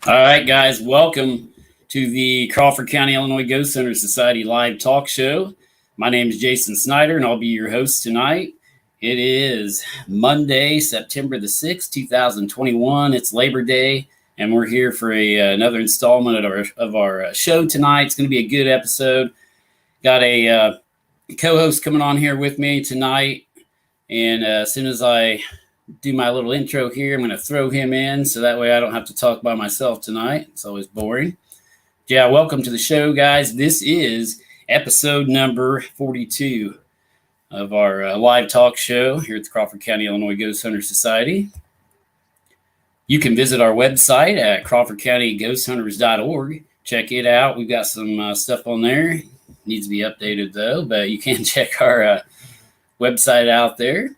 All right, guys, welcome to the Crawford County, Illinois Ghost Hunter Society live talk show. My name is Jason Snyder, and I'll be your host tonight. It is Monday, September the 6th, 2021. It's Labor Day, and we're here for another installment of our show tonight. It's going to be a good episode. Got a co-host coming on here with me tonight, and as soon as I do my little intro here, I'm going to throw him in so that way I don't have to talk by myself tonight. It's always boring. Yeah, welcome to the show, guys. This is episode number 42 of our live talk show here at the Crawford County, Illinois Ghost Hunter Society. You can visit our website at crawfordcountyghosthunters.org. Check it out. We've got some stuff on there. Needs to be updated, though, but you can check our website out there.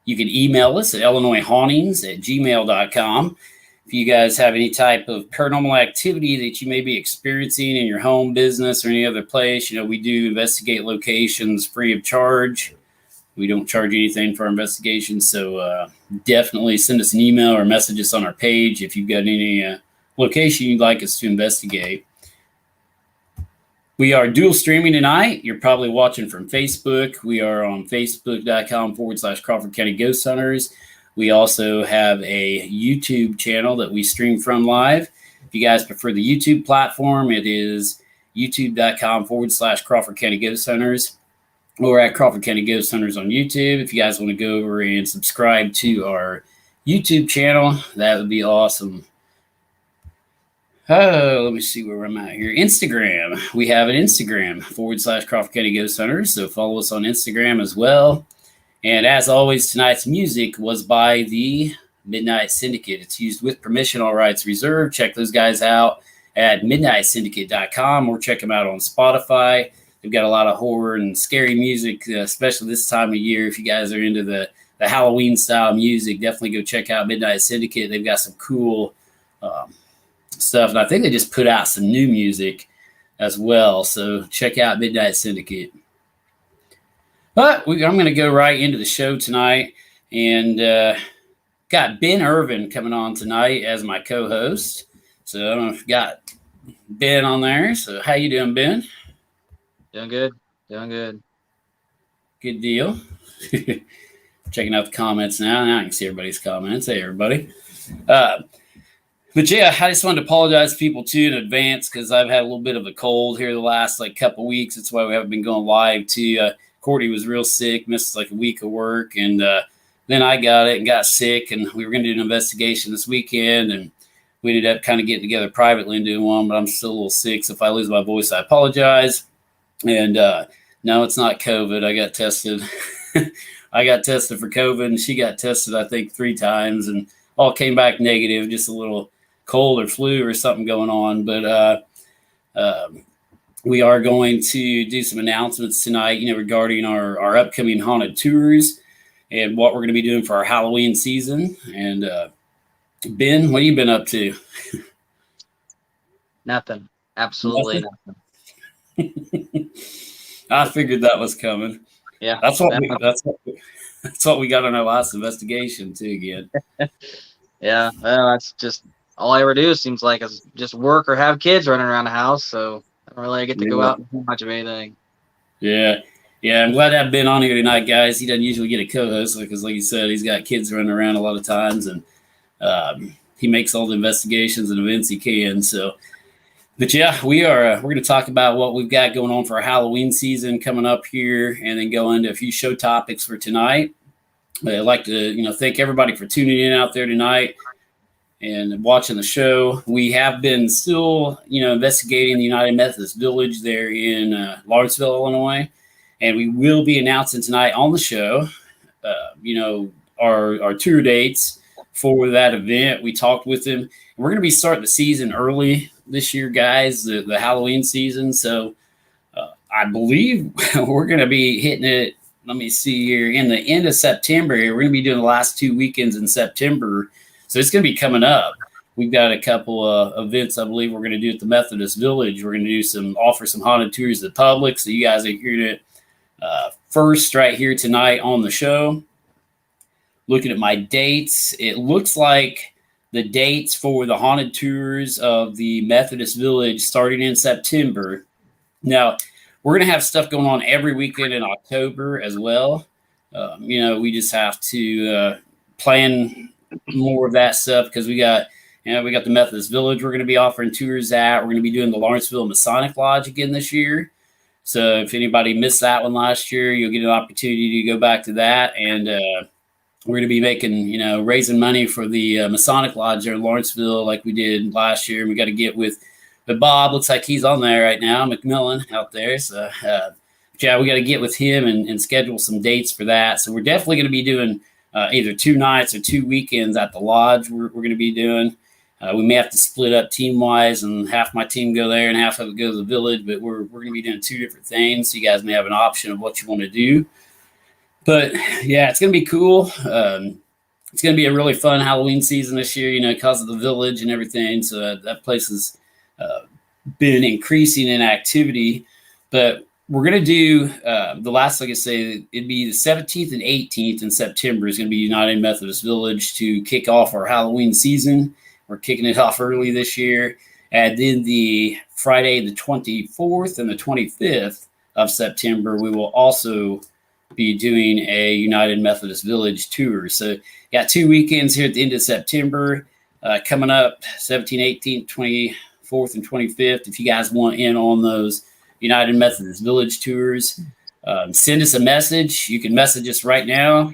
You can email us at illinoishauntings@gmail.com. If you guys have any type of paranormal activity that you may be experiencing in your home, business, or any other place, we do investigate locations free of charge. We don't charge anything for our investigations, so definitely send us an email or message us on our page if you've got any location you'd like us to investigate. We are dual streaming tonight. You're probably watching from Facebook. We are on facebook.com/Crawford County Ghost Hunters. We also have a YouTube channel that we stream from live. If you guys prefer the YouTube platform, it is youtube.com/Crawford County Ghost Hunters or at Crawford County Ghost Hunters on YouTube. If you guys want to go over and subscribe to our YouTube channel, that would be awesome. Oh, let me see where I'm at here. Instagram. We have an Instagram /Crawford County Ghost Hunters. So follow us on Instagram as well. And as always, tonight's music was by the Midnight Syndicate. It's used with permission, all rights reserved. Check those guys out at midnightsyndicate.com or check them out on Spotify. They've got a lot of horror and scary music, especially this time of year. If you guys are into the Halloween style music, definitely go check out Midnight Syndicate. They've got some cool stuff, and I think they just put out some new music as well, so check out Midnight Syndicate. But I'm going to go right into the show tonight, and got Ben Irvin coming on tonight as my co-host. So I don't know if you got Ben on there. So how you doing, Ben? Doing good. Good deal. Checking out the comments now. Now I can see everybody's comments. Hey, everybody. But yeah, I just wanted to apologize to people too in advance because I've had a little bit of a cold here the last couple weeks. That's why we haven't been going live too. Courtney was real sick, missed a week of work, and then I got it and got sick, and we were going to do an investigation this weekend, and we ended up kind of getting together privately and doing one, but I'm still a little sick, so if I lose my voice, I apologize. And no, it's not COVID. I got tested. I got tested for COVID, and she got tested, I think, 3 times, and all came back negative, just a little cold or flu or something going on. But we are going to do some announcements tonight, regarding our upcoming haunted tours and what we're going to be doing for our Halloween season. And Ben, what have you been up to? Nothing. Absolutely nothing. I figured that was coming. Yeah. That's what we got on our last investigation too again. Yeah. Well, that's just all I ever do seems like is just work or have kids running around the house. So I don't really get to go out and do much of anything. Yeah. I'm glad to have Ben on here tonight, guys. He doesn't usually get a co-host because, like you said, he's got kids running around a lot of times, and he makes all the investigations and events he can. So, but yeah, we're going to talk about what we've got going on for our Halloween season coming up here, and then go into a few show topics for tonight. I'd like to, thank everybody for tuning in out there tonight and watching the show. We have been still, investigating the United Methodist Village there in Lawrenceville, Illinois, and we will be announcing tonight on the show, our tour dates for that event. We talked with them, and we're going to be starting the season early this year, guys, the Halloween season. So I believe we're going to be hitting it. Let me see here. In the end of September, we're going to be doing the last 2 weekends in September. So it's going to be coming up. We've got a couple of events I believe we're going to do at the Methodist Village. We're going to offer some haunted tours to the public. So you guys are hearing it first right here tonight on the show. Looking at my dates, it looks like the dates for the haunted tours of the Methodist Village starting in September. Now, we're going to have stuff going on every weekend in October as well. We just have to plan more of that stuff because we got the Methodist Village we're going to be offering tours at. We're going to be doing the Lawrenceville Masonic Lodge again this year. So if anybody missed that one last year, you'll get an opportunity to go back to that. And we're going to be making, raising money for the Masonic Lodge there in Lawrenceville like we did last year. And we got to get with Bob. Looks like he's on there right now, McMillan out there. So, we got to get with him and schedule some dates for that. So we're definitely going to be doing either 2 nights or 2 weekends at the lodge we're going to be doing. We may have to split up team-wise, and half my team go there and half of it go to the village, but we're going to be doing 2 different things, so you guys may have an option of what you want to do. But, yeah, it's going to be cool. It's going to be a really fun Halloween season this year, because of the village and everything, so that place has been increasing in activity. But we're going to do the last, like I say, it'd be the 17th and 18th in September is going to be United Methodist Village to kick off our Halloween season. We're kicking it off early this year. And then the Friday, the 24th and the 25th of September, we will also be doing a United Methodist Village tour. So got 2 weekends here at the end of September coming up, 17th, 18th, 24th, and 25th. If you guys want in on those United Methodist Village tours, send us a message. You can message us right now,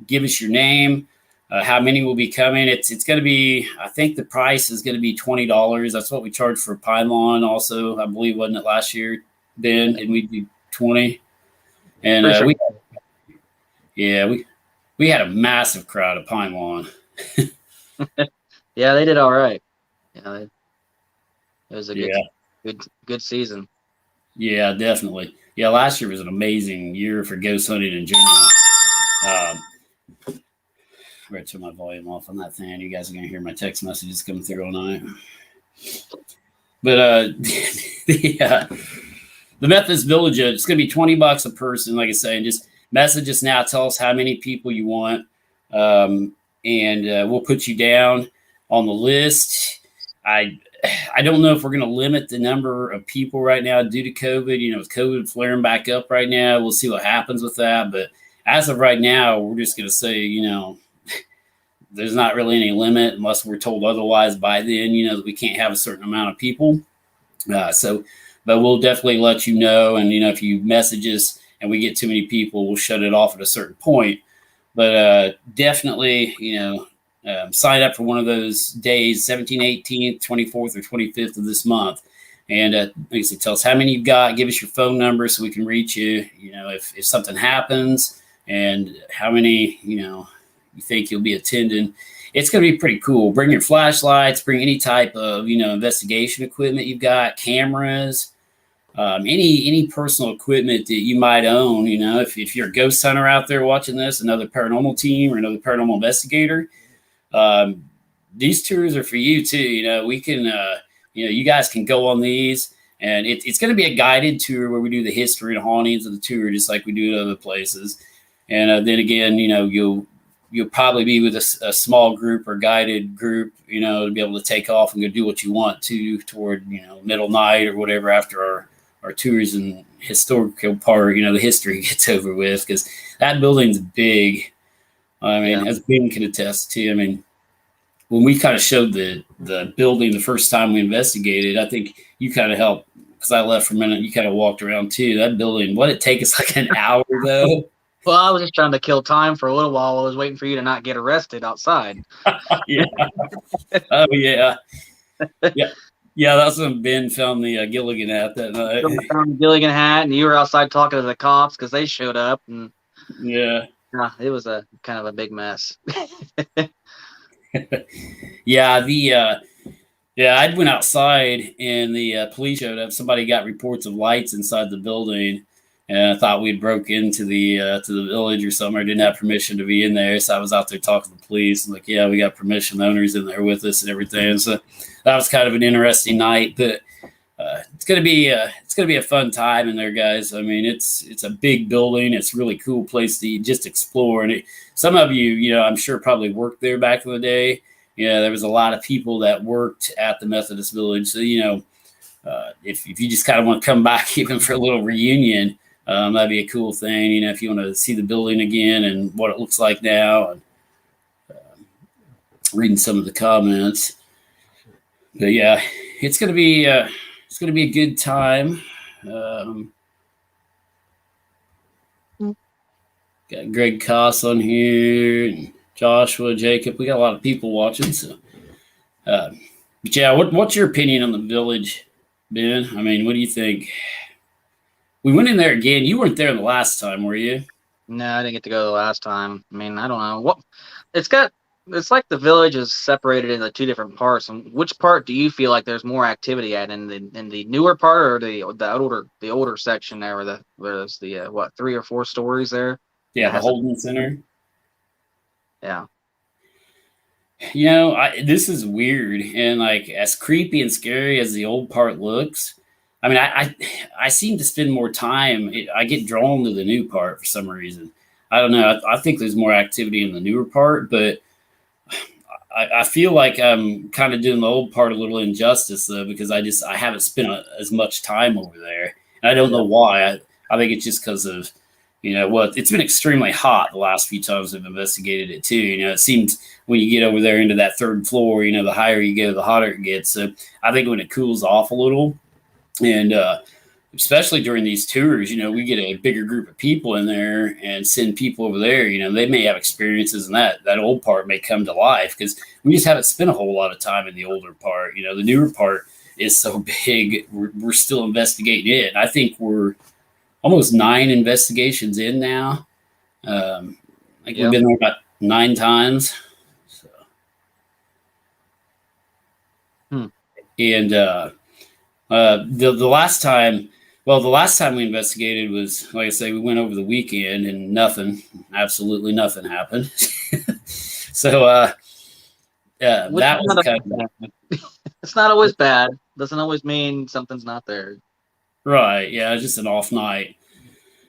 give us your name, how many will be coming. It's going to be, I think the price is going to be $20. That's what we charged for Pine Lawn also, I believe, wasn't it last year, Ben? And we do 20. And sure. we had a massive crowd at Pine Lawn. Yeah, they did all right. It was a good season. Yeah, definitely. Yeah, last year was an amazing year for ghost hunting in general. I'm going to turn my volume off on that thing. You guys are going to hear my text messages coming through all night. But the Methodist Village, it's going to be $20 a person, like I say, and just message us now. Tell us how many people you want, and we'll put you down on the list. I don't know if we're going to limit the number of people right now due to COVID. With COVID flaring back up right now, we'll see what happens with that. But as of right now, we're just going to say, there's not really any limit unless we're told otherwise by then, that we can't have a certain amount of people. But we'll definitely let you know. And, if you message us and we get too many people, we'll shut it off at a certain point. But definitely, sign up for one of those days, 17th, 18th, 24th, or 25th of this month. And like I said, tell us how many you've got. Give us your phone number so we can reach you, if something happens, and how many, you think you'll be attending. It's going to be pretty cool. Bring your flashlights, bring any type of, investigation equipment you've got, cameras, any personal equipment that you might own. If you're a ghost hunter out there watching this, another paranormal team or another paranormal investigator, these tours are for you too. We can, you guys can go on these, and it's going to be a guided tour where we do the history and hauntings of the tour, just like we do at other places. And then again, you'll probably be with a small group or guided group, to be able to take off and go do what you want to toward, middle night or whatever after our tours and historical part, the history gets over with, because that building's big. As Ben can attest to, when we kind of showed the building the first time we investigated, I think you kind of helped, because I left for a minute. You kind of walked around too. That building, what it take us like an hour though. Well, I was just trying to kill time for a little while. I was waiting for you to not get arrested outside. Yeah. Oh yeah. Yeah. That's when Ben found the Gilligan hat that night. I found the Gilligan hat, and you were outside talking to the cops because they showed up. And yeah. It was a kind of a big mess. Yeah. I went outside and the police showed up. Somebody got reports of lights inside the building, and I thought we'd broke into the village or something. I didn't have permission to be in there, so I was out there talking to the police. I'm like, yeah, we got permission. The owner's in there with us and everything. So that was kind of an interesting night. But it's gonna be a fun time in there, guys. It's a big building. It's a really cool place to just explore. And some of you, I'm sure probably worked there back in the day. Yeah, there was a lot of people that worked at the Methodist Village. So, if you just kind of want to come back even for a little reunion, that'd be a cool thing. If you want to see the building again and what it looks like now, and reading some of the comments. But yeah, it's gonna be a good time. Um, got Greg Koss on here, and Joshua, Jacob. We got a lot of people watching. So, but yeah, what's your opinion on the village, Ben? I mean, what do you think? We went in there again. You weren't there the last time, were you? No, I didn't get to go the last time. I mean, I don't know what it's got. It's like the village is separated into two different parts. And which part do you feel like there's more activity at, in the newer part, or the older section there, where there's the what, 3 or 4 stories there? Yeah, the Holden Center. Yeah. This is weird, and like as creepy and scary as the old part looks. I mean, I seem to spend more time. I get drawn to the new part for some reason. I don't know. I think there's more activity in the newer part, but I feel like I'm kind of doing the old part a little injustice though, because I haven't spent as much time over there, and I don't know why. I think it's just because of it's been extremely hot the last few times I've investigated it too. It seems when you get over there into that 3rd floor, the higher you go, the hotter it gets. So I think when it cools off a little, and especially during these tours, we get a bigger group of people in there and send people over there. They may have experiences, and that old part may come to life because we just haven't spent a whole lot of time in the older part. The newer part is so big, we're still investigating it. And I think we're almost 9 investigations in now. I think we've been there about 9 times. So. And the last time we investigated was, like I say, we went over the weekend and absolutely nothing happened. So that was kind of, it's not always bad. Doesn't always mean something's not there. Right. Yeah, it's just an off night.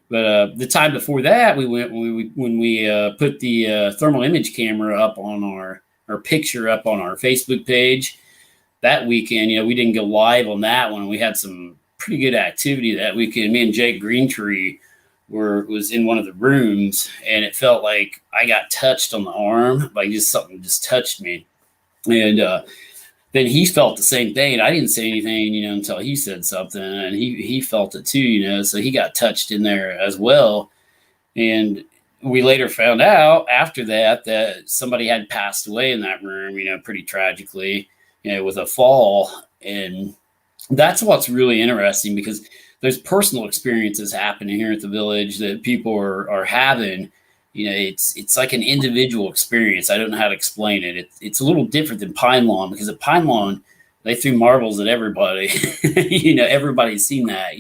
But the time before that, we went when we put the thermal image camera up on our picture up on our Facebook page. That weekend, we didn't go live on that one. We had some pretty good activity that weekend. Me and Jake Greentree was in one of the rooms, and it felt like I got touched on the arm, like something just touched me. And then he felt the same thing, and I didn't say anything, until he said something, and he felt it too, so he got touched in there as well. And we later found out after that somebody had passed away in that room, pretty tragically, with a fall. And that's what's really interesting, because there's personal experiences happening here at the village that people are having. It's like an individual experience. I don't know how to explain it. It's a little different than Pine Lawn, because at Pine Lawn, they threw marbles at everybody. Everybody's seen that,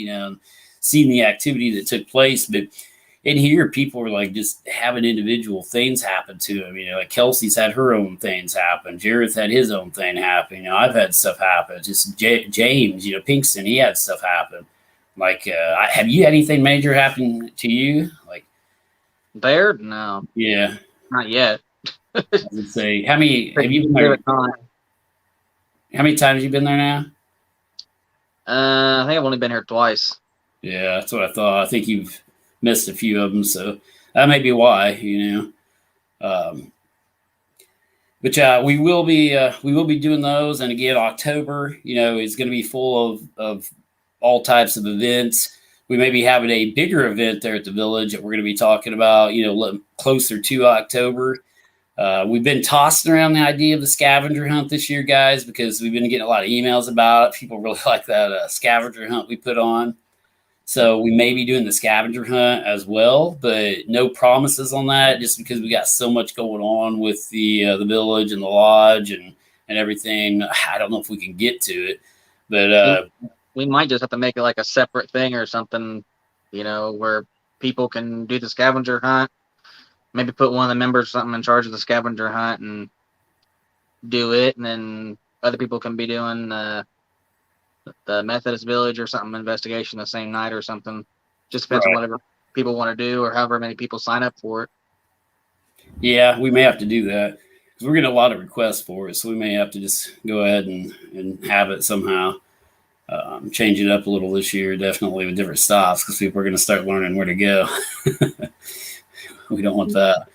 seen the activity that took place. But in here, people are like just having individual things happen to them. Like Kelsey's had her own things happen. Jareth had his own thing happen. I've had stuff happen. Just James, Pinkston, he had stuff happen. Like, have you had anything major happen to you? Like, there? No. Yeah. Not yet. I would say, how many have you been there? How many times have you been there now? I think I've only been here twice. Yeah, that's what I thought. I think you've missed a few of them, so that may be why. But yeah, we will be doing those. And again, October, is going to be full of all types of events. We may be having a bigger event there at the village that we're going to be talking about, closer to October. We've been tossing around the idea of the scavenger hunt this year, guys, because we've been getting a lot of emails about it. People really like that scavenger hunt we put on. So we may be doing the scavenger hunt as well, but no promises on that, just because we got so much going on with the village and the lodge and everything. I don't know if we can get to it, but we might just have to make it like a separate thing or something, where people can do the scavenger hunt. Maybe put one of the members or something in charge of the scavenger hunt and do it, and then other people can be doing the Methodist Village or something investigation the same night or something. Just depends on whatever people want to do, or however many people sign up for it. Yeah, we may have to do that. we're getting a lot of requests for it, so we may have to just go ahead and have it somehow. Change it up a little this year, definitely with different stops, because people are going to start learning where to go. We don't want that.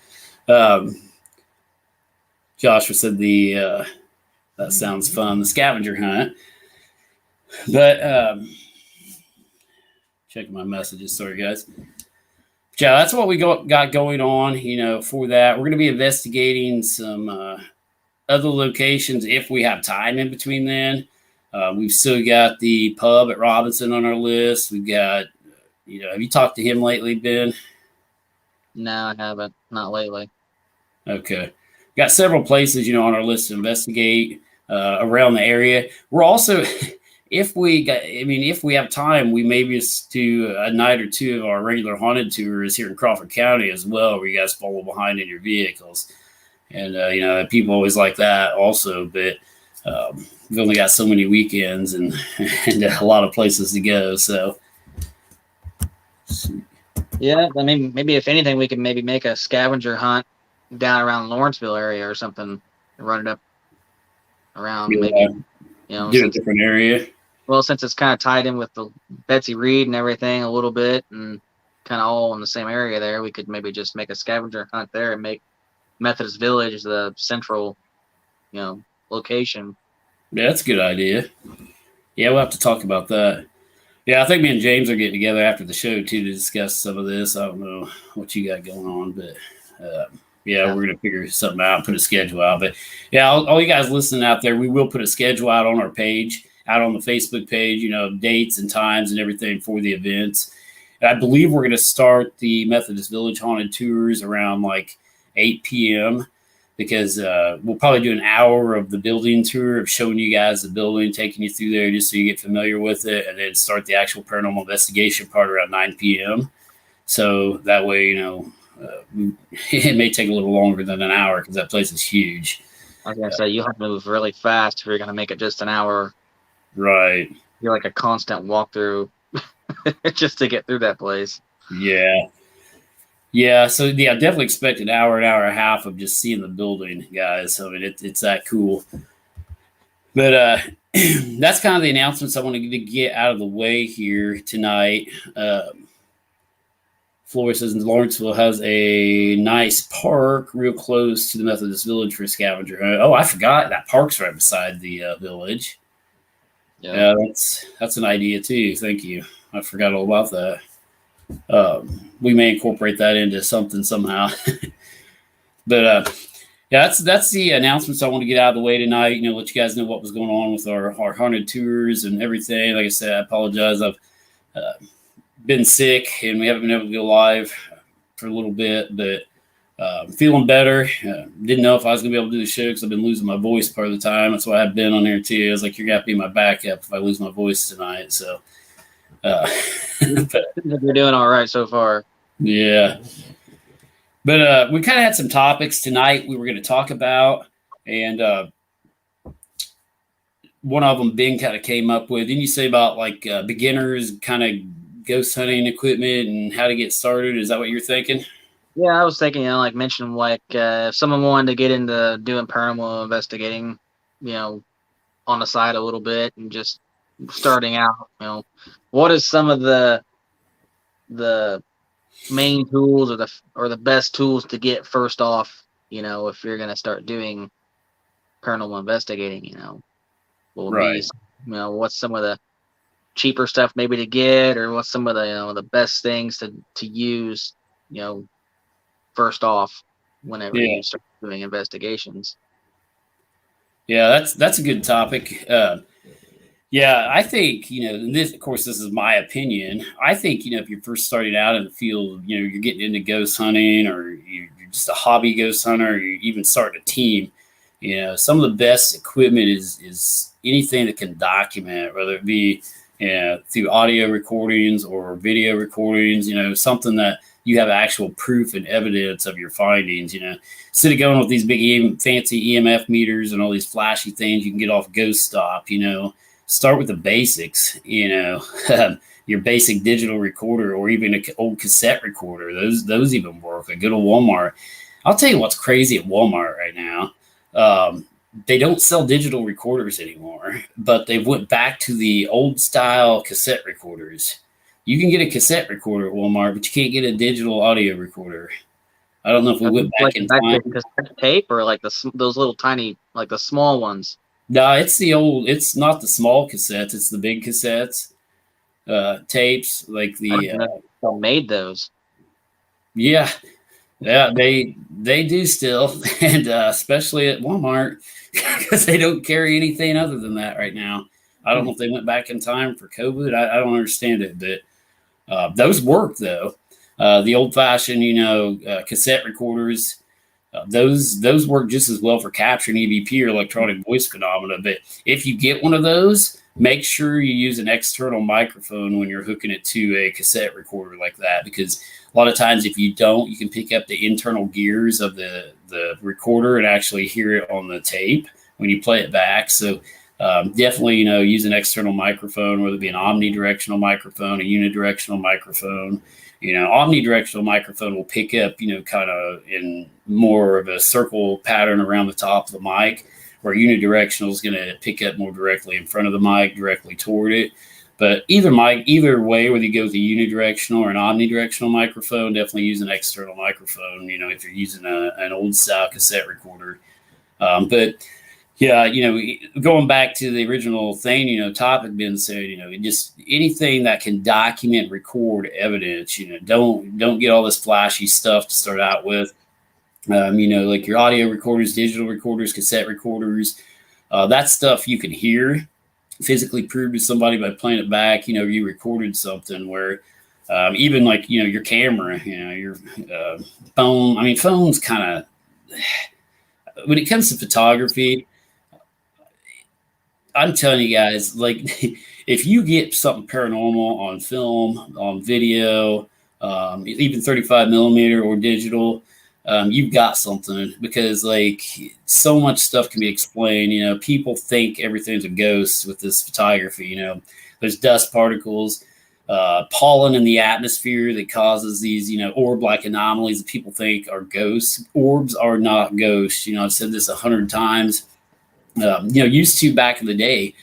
Joshua said that sounds fun, the scavenger hunt. But checking my messages, sorry guys. Yeah, that's what we got going on. For that, we're going to be investigating some other locations if we have time in between then. We've still got the pub at Robinson on our list. We've got, have you talked to him lately, Ben? No, I haven't. Not lately. Okay. Got several places, on our list to investigate around the area. We're also, if we have time, we maybe just do a night or two of our regular haunted tours here in Crawford County as well, where you guys follow behind in your vehicles. And, people always like that also, but we've only got so many weekends and a lot of places to go. So, yeah, I mean, maybe if anything, we can maybe make a scavenger hunt down around Lawrenceville area or something, and run it up around maybe, do a different area. Well, since it's kind of tied in with the Betsy Reed and everything a little bit, and kind of all in the same area there, we could maybe just make a scavenger hunt there and make Methodist Village the central, location. Yeah, that's a good idea. Yeah, we'll have to talk about that. Yeah, I think me and James are getting together after the show too to discuss some of this. I don't know what you got going on, but we're gonna figure something out, put a schedule out. But yeah, all you guys listening out there, we will put a schedule out on our page, out on the Facebook page. Dates and times and everything for the events. And I believe we're gonna start the Methodist Village haunted tours around like 8 p.m. because we'll probably do an hour of the building tour of showing you guys the building, taking you through there just so you get familiar with it, and then start the actual paranormal investigation part around 9 p.m. So that way, it may take a little longer than an hour because that place is huge. I was going to say, you'll have to move really fast if you're going to make it just an hour. Right. You're like a constant walkthrough just to get through that place. Yeah. Yeah, so I definitely expect an hour and a half of just seeing the building, guys. I mean, it's that cool. But that's kind of the announcements I wanted to get out of the way here tonight. Flora says Lawrenceville has a nice park real close to the Methodist Village for a scavenger hunt. Oh, I forgot that park's right beside the village. Yeah, that's an idea too. Thank you. I forgot all about that. We may incorporate that into something somehow. But that's the announcements I want to get out of the way tonight. Let you guys know what was going on with our haunted tours and everything. Like I said, I apologize. I've been sick and we haven't been able to go live for a little bit, but feeling better. Didn't know if I was going to be able to do the show because I've been losing my voice part of the time. That's why I've been on here too. I was like, you're going to have to be my backup if I lose my voice tonight. So, you're doing all right so far. Yeah. But we kind of had some topics tonight we were going to talk about. And one of them Ben kind of came up with. Didn't you say about like beginners kind of ghost hunting equipment and how to get started? Is that what you're thinking? Yeah, I was thinking, mention if someone wanted to get into doing paranormal investigating, on the side a little bit and just starting out, what is some of the main tools or the best tools to get first off, if you're going to start doing paranormal investigating, will be, what's some of the cheaper stuff maybe to get, or what's some of the the best things to use, first off whenever you start doing investigations. Yeah, that's a good topic. Yeah, I think, this, of course, this is my opinion. I think, if you're first starting out in the field, you're getting into ghost hunting, or you're just a hobby ghost hunter, or you're even starting a team, some of the best equipment is anything that can document, whether it be through audio recordings or video recordings, something that you have actual proof and evidence of your findings. Instead of going with these big fancy EMF meters and all these flashy things you can get off Ghost Stop, start with the basics, your basic digital recorder, or even an old cassette recorder. Those even work. A good old Walmart. I'll tell you what's crazy at Walmart right now. They don't sell digital recorders anymore, but they went back to the old style cassette recorders. You can get a cassette recorder at Walmart, but you can't get a digital audio recorder. I don't know if we went back Like in back to time. cassette tape or like those little tiny, like the small ones. No, it's the old. It's not the small cassettes. It's the big cassettes, tapes like I the. don't know if they made those. Yeah, yeah, they do still, and especially at Walmart because they don't carry anything other than that right now. I don't know if they went back in time for COVID. I don't understand it, but those work though. The old fashioned, cassette recorders. Those work just as well for capturing EVP or electronic voice phenomena. But if you get one of those, make sure you use an external microphone when you're hooking it to a cassette recorder like that, because a lot of times if you don't, you can pick up the internal gears of the recorder and actually hear it on the tape when you play it back. So definitely, use an external microphone, whether it be an omnidirectional microphone, a unidirectional microphone. Omnidirectional microphone will pick up, kind of in more of a circle pattern around the top of the mic, where unidirectional is going to pick up more directly in front of the mic, directly toward it. But either way, whether you go with a unidirectional or an omnidirectional microphone, definitely use an external microphone, if you're using an old style cassette recorder. But yeah, going back to the original thing, topic being said, just anything that can document, record evidence, don't get all this flashy stuff to start out with. Like your audio recorders, digital recorders, cassette recorders, that stuff you can hear, physically prove to somebody by playing it back. You recorded something where even like, your camera, your phone. I mean, phones kind of, when it comes to photography, I'm telling you guys, like, if you get something paranormal on film, on video, even 35 millimeter or digital, you've got something, because like so much stuff can be explained. People think everything's a ghost with this photography. There's dust particles, pollen in the atmosphere that causes these, orb-like anomalies that people think are ghosts. Orbs are not ghosts. I've said this 100 times. Used to back in the day,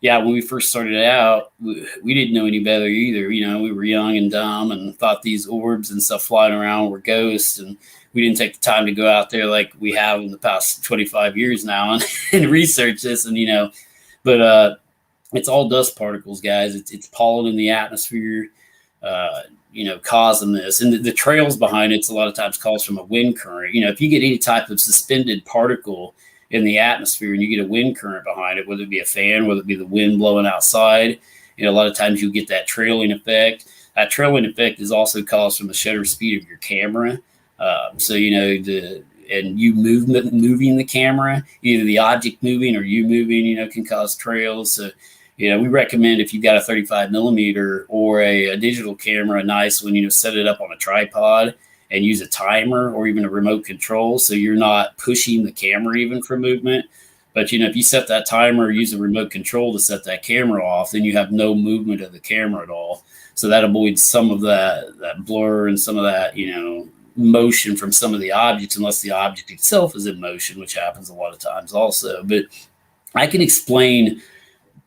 yeah, when we first started out, we didn't know any better either. We were young and dumb and thought these orbs and stuff flying around were ghosts, and we didn't take the time to go out there like we have in the past 25 years now and research this. And but it's all dust particles, guys. It's pollen in the atmosphere, causing this, and the trails behind it's a lot of times caused from a wind current. If you get any type of suspended particle in the atmosphere and you get a wind current behind it, whether it be a fan, whether it be the wind blowing outside, a lot of times you'll get that trailing effect. That trailing effect is also caused from the shutter speed of your camera. So and you moving the camera, either the object moving or you moving, can cause trails. So we recommend, if you've got a 35 millimeter or a digital camera, a nice one, set it up on a tripod and use a timer or even a remote control, so you're not pushing the camera even for movement. But if you set that timer or use a remote control to set that camera off, then you have no movement of the camera at all. So that avoids some of that blur and some of that motion from some of the objects, unless the object itself is in motion, which happens a lot of times also. But I can explain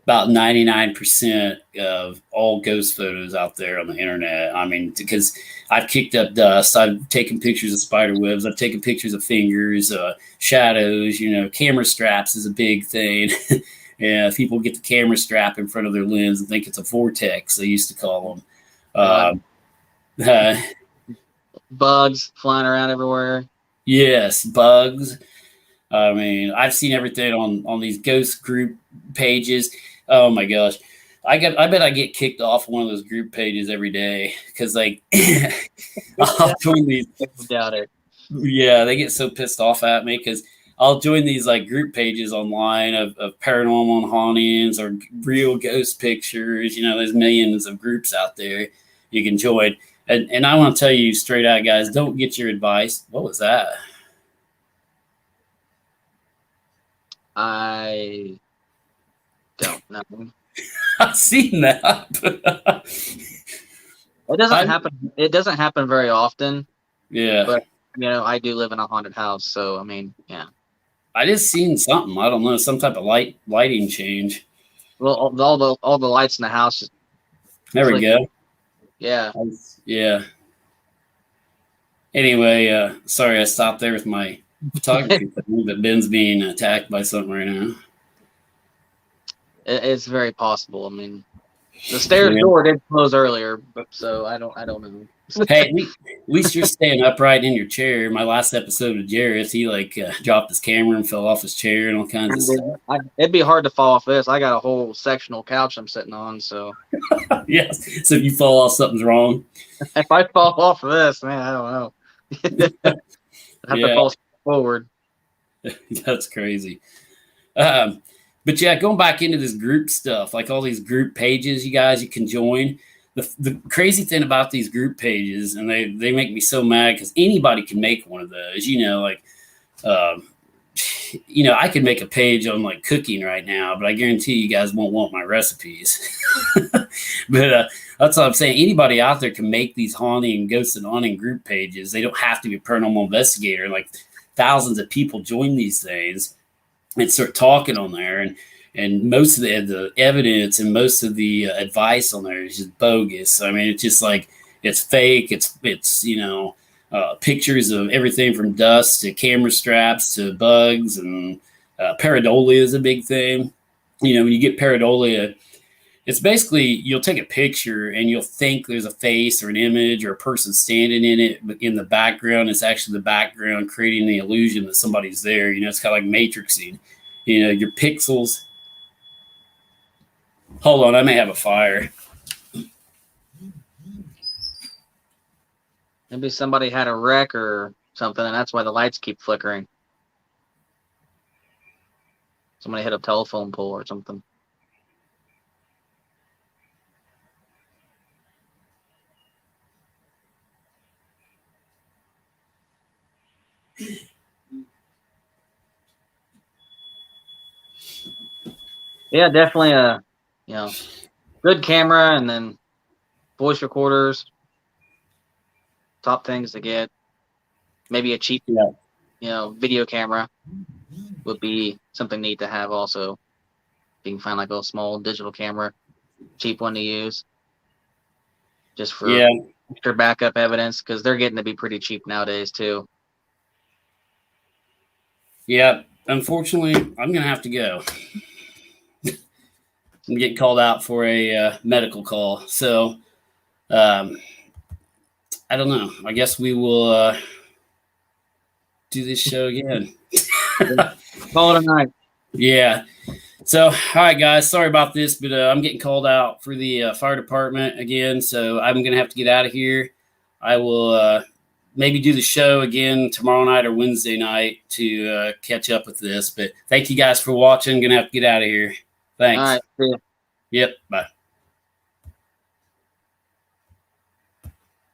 about 99% of all ghost photos out there on the internet. I mean, because I've kicked up dust, I've taken pictures of spider webs, I've taken pictures of fingers, shadows. Camera straps is a big thing. Yeah, people get the camera strap in front of their lens and think it's a vortex, they used to call them. Bugs flying around everywhere. Yes, bugs. I mean, I've seen everything on these ghost group pages. Oh my gosh. I bet I get kicked off one of those group pages every day, because like I'll join these. Doubt it. Yeah, they get so pissed off at me because I'll join these like group pages online of paranormal and hauntings or real ghost pictures. There's millions of groups out there you can join. And I want to tell you straight out, guys, don't get your advice. What was that? I don't know. I've seen that. It doesn't happen. It doesn't happen very often. Yeah. But I do live in a haunted house, so I mean, yeah. I just seen something. I don't know, some type of lighting change. Well, all the lights in the house just There we flicker. go. Yeah. Yeah. Anyway, sorry I stopped there with my photography thing, but Ben's being attacked by something right now. It's very possible. I mean, the stairs Yeah. door did close earlier, but so I don't know. Hey, at least you're staying upright in your chair. My last episode with Jareth, he dropped his camera and fell off his chair and all kinds of stuff. It'd be hard to fall off this. I got a whole sectional couch I'm sitting on, so Yes. So if you fall off, something's wrong. if I fall off of this, man, I don't know. I have to fall forward. That's crazy. But yeah, going back into this group stuff, like all these group pages, you can join. The crazy thing about these group pages, and they make me so mad because anybody can make one of those. I could make a page on like cooking right now, but I guarantee you guys won't want my recipes. But that's what I'm saying. Anybody out there can make these ghosts and haunting group pages. They don't have to be a paranormal investigator. Like thousands of people join these things and start talking on there, and most of the evidence and most of the advice on there is just bogus. I mean, it's just like it's fake. It's pictures of everything from dust to camera straps to bugs, and pareidolia is a big thing. When you get pareidolia, it's basically you'll take a picture and you'll think there's a face or an image or a person standing in it, but in the background, it's actually the background creating the illusion that somebody's there. It's kind of like matrixing. Your pixels. Hold on, I may have a fire. Maybe somebody had a wreck or something, and that's why the lights keep flickering. Somebody hit a telephone pole or something. Yeah, definitely a good camera, and then voice recorders. Top things to get. Maybe a cheap, video camera would be something neat to have. Also, you can find like a small digital camera, cheap one to use, just for extra backup evidence, because they're getting to be pretty cheap nowadays too. Yeah, unfortunately, I'm gonna have to go. I'm getting called out for a medical call, so I don't know. I guess we will do this show again. Call it a night. Yeah. So, all right, guys. Sorry about this, but I'm getting called out for the fire department again, so I'm going to have to get out of here. I will maybe do the show again tomorrow night or Wednesday night to catch up with this. But thank you guys for watching. Going to have to get out of here. Thanks. All right. See ya. Yep. Bye.